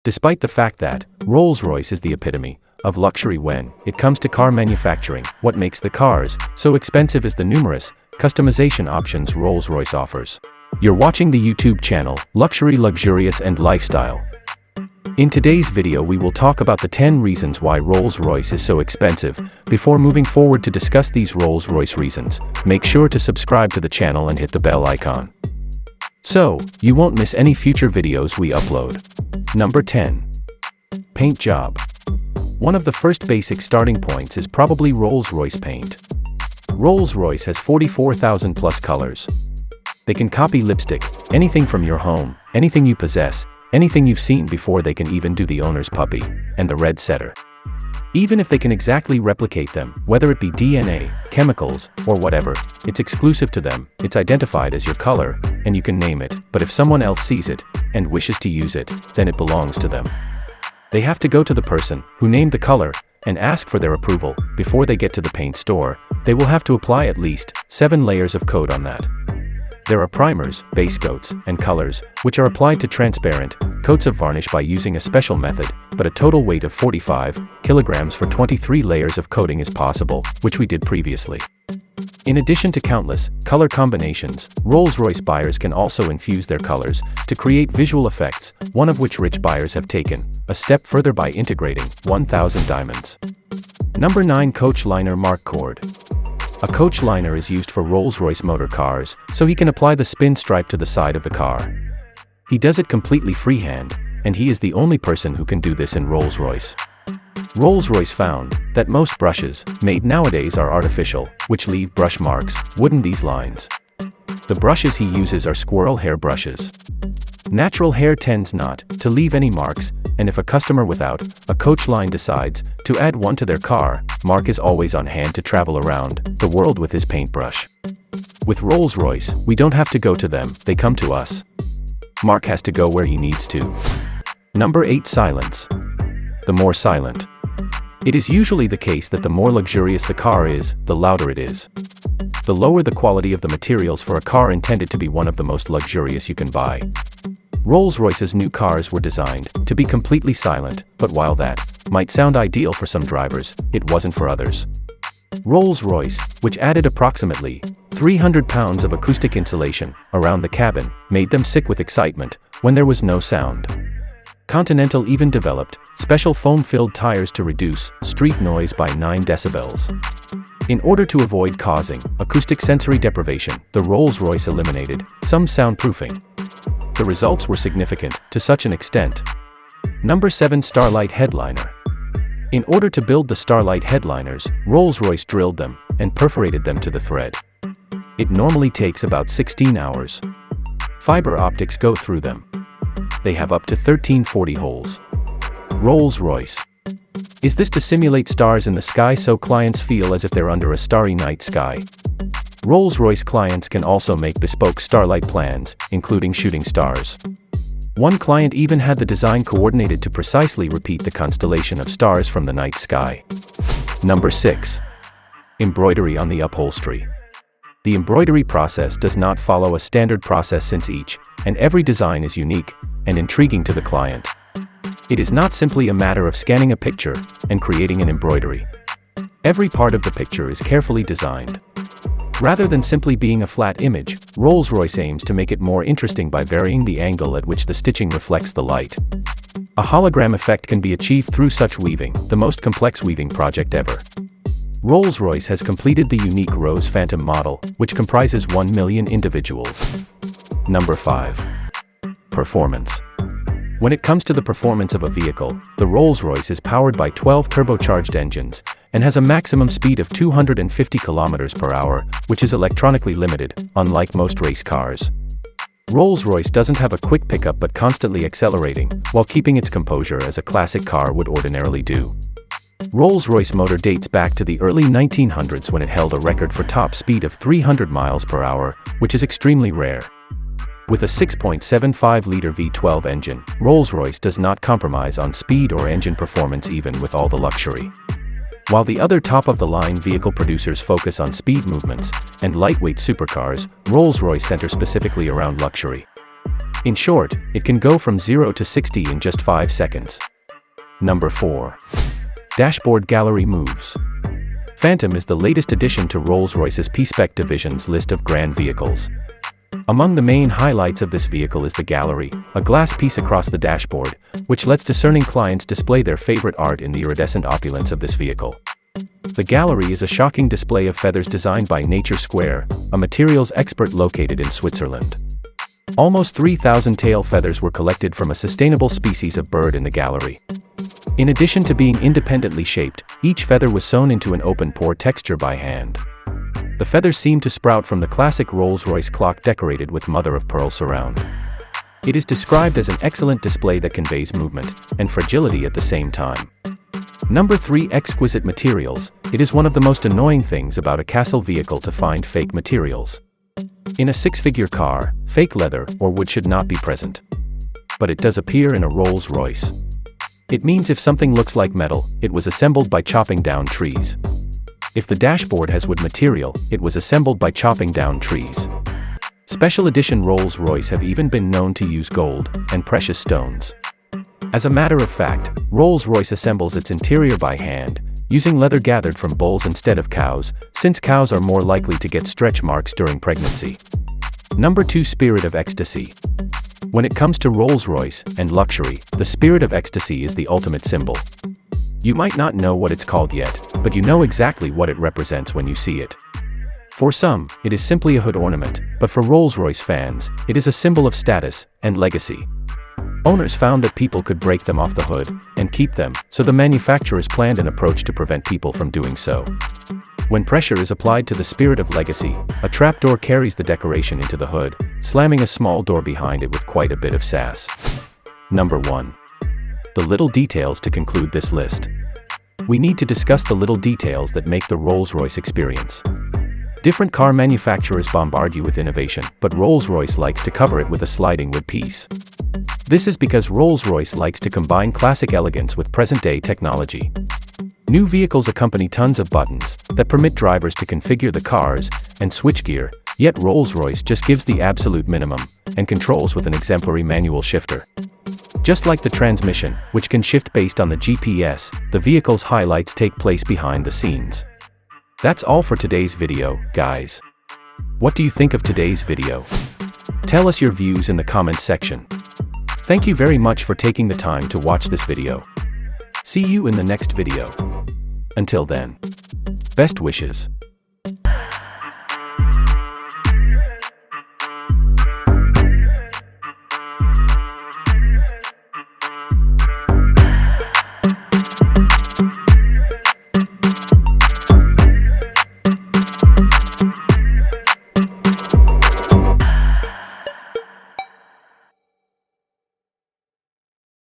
Despite the fact that Rolls-Royce is the epitome of luxury when it comes to car manufacturing, what makes the cars so expensive is the numerous customization options Rolls-Royce offers. You're watching the YouTube channel Luxury, Luxurious and Lifestyle. In today's video we will talk about the 10 reasons why Rolls-Royce is so expensive. Before moving forward to discuss these Rolls-Royce reasons, make sure to subscribe to the channel and hit the bell icon, so you won't miss any future videos we upload. Number 10. Paint job. One of the first basic starting points is probably Rolls-Royce paint. Rolls-Royce has 44,000 plus colors. They can copy lipstick, anything from your home, anything you possess, anything you've seen before. They can even do the owner's puppy and the red setter. Even if they can exactly replicate them, whether it be DNA, chemicals, or whatever, it's exclusive to them, it's identified as your color, and you can name it, but if someone else sees it and wishes to use it, then it belongs to them. They have to go to the person who named the color and ask for their approval. Before they get to the paint store, they will have to apply at least 7 layers of coat on that. There are primers, base coats, and colors, which are applied to transparent coats of varnish by using a special method, but a total weight of 45 kilograms for 23 layers of coating is possible, which we did previously. In addition to countless color combinations, Rolls-Royce buyers can also infuse their colors to create visual effects, one of which rich buyers have taken a step further by integrating 1,000 diamonds. Number 9. Coach liner mark cord. A coach liner is used for Rolls-Royce motor cars, so he can apply the spin stripe to the side of the car. He does it completely freehand, and he is the only person who can do this in Rolls-Royce. Rolls-Royce found that most brushes made nowadays are artificial, which leave brush marks wooden these lines. The brushes he uses are squirrel hair brushes. Natural hair tends not to leave any marks, and if a customer without a coach line decides to add one to their car, Mark is always on hand to travel around the world with his paintbrush. With Rolls-Royce, we don't have to go to them, they come to us. Mark has to go where he needs to. Number 8. Silence. The more silent. It is usually the case that the more luxurious the car is, the louder it is. The lower the quality of the materials for a car intended to be one of the most luxurious you can buy. Rolls-Royce's new cars were designed to be completely silent, but while that might sound ideal for some drivers, it wasn't for others. Rolls-Royce, which added approximately 300 pounds of acoustic insulation around the cabin, made them sick with excitement when there was no sound. Continental even developed special foam-filled tires to reduce street noise by 9 decibels. In order to avoid causing acoustic sensory deprivation, the Rolls-Royce eliminated some soundproofing. The results were significant to such an extent. Number 7. Starlight headliner. In order to build the Starlight headliners, Rolls-Royce drilled them and perforated them to the thread. It normally takes about 16 hours. Fiber optics go through them. They have up to 1340 holes. Rolls-Royce. Is this to simulate stars in the sky so clients feel as if they're under a starry night sky? Rolls-Royce clients can also make bespoke starlight plans, including shooting stars. One client even had the design coordinated to precisely repeat the constellation of stars from the night sky. Number 6. Embroidery on the upholstery. The embroidery process does not follow a standard process since each and every design is unique and intriguing to the client. It is not simply a matter of scanning a picture and creating an embroidery. Every part of the picture is carefully designed. Rather than simply being a flat image, Rolls-Royce aims to make it more interesting by varying the angle at which the stitching reflects the light. A hologram effect can be achieved through such weaving, the most complex weaving project ever. Rolls-Royce has completed the unique Rose Phantom model, which comprises 1 million individuals. Number 5. Performance. When it comes to the performance of a vehicle, the Rolls-Royce is powered by 12 turbocharged engines and has a maximum speed of 250 km per hour, which is electronically limited, unlike most race cars. Rolls-Royce doesn't have a quick pickup but constantly accelerating, while keeping its composure as a classic car would ordinarily do. Rolls-Royce motor dates back to the early 1900s when it held a record for top speed of 300 miles per hour, which is extremely rare. With a 6.75-liter V12 engine, Rolls-Royce does not compromise on speed or engine performance even with all the luxury. While the other top-of-the-line vehicle producers focus on speed movements and lightweight supercars, Rolls-Royce centers specifically around luxury. In short, it can go from 0 to 60 in just 5 seconds. Number 4. Dashboard Gallery Moves. Phantom is the latest addition to Rolls-Royce's P-Spec division's list of grand vehicles. Among the main highlights of this vehicle is the gallery, a glass piece across the dashboard, which lets discerning clients display their favorite art in the iridescent opulence of this vehicle. The gallery is a shocking display of feathers designed by Nature Square, a materials expert located in Switzerland. Almost 3,000 tail feathers were collected from a sustainable species of bird in the gallery. In addition to being independently shaped, each feather was sewn into an open pore texture by hand. The feathers seem to sprout from the classic Rolls-Royce clock decorated with mother-of-pearl surround. It is described as an excellent display that conveys movement and fragility at the same time. Number 3. Exquisite materials. It is one of the most annoying things about a castle vehicle to find fake materials. In a six-figure car, fake leather or wood should not be present. But it does appear in a Rolls-Royce. It means if something looks like metal, it was assembled by chopping down trees. If the dashboard has wood material, it was assembled by chopping down trees. Special edition Rolls-Royce have even been known to use gold and precious stones. As a matter of fact, Rolls-Royce assembles its interior by hand, using leather gathered from bulls instead of cows, since cows are more likely to get stretch marks during pregnancy. Number 2. Spirit of Ecstasy. When it comes to Rolls-Royce and luxury, the Spirit of Ecstasy is the ultimate symbol. You might not know what it's called yet, but you know exactly what it represents when you see it. For some, it is simply a hood ornament, but for Rolls-Royce fans, it is a symbol of status and legacy. Owners found that people could break them off the hood and keep them, so the manufacturers planned an approach to prevent people from doing so. When pressure is applied to the Spirit of Legacy, a trapdoor carries the decoration into the hood, slamming a small door behind it with quite a bit of sass. Number 1. The little details to conclude this list. We need to discuss the little details that make the Rolls-Royce experience. Different car manufacturers bombard you with innovation, but Rolls-Royce likes to cover it with a sliding wood piece. This is because Rolls-Royce likes to combine classic elegance with present-day technology. New vehicles accompany tons of buttons that permit drivers to configure the cars and switch gear, yet Rolls-Royce just gives the absolute minimum and controls with an exemplary manual shifter. Just like the transmission, which can shift based on the GPS, the vehicle's highlights take place behind the scenes. That's all for today's video, guys. What do you think of today's video? Tell us your views in the comments section. Thank you very much for taking the time to watch this video. See you in the next video. Until then, best wishes.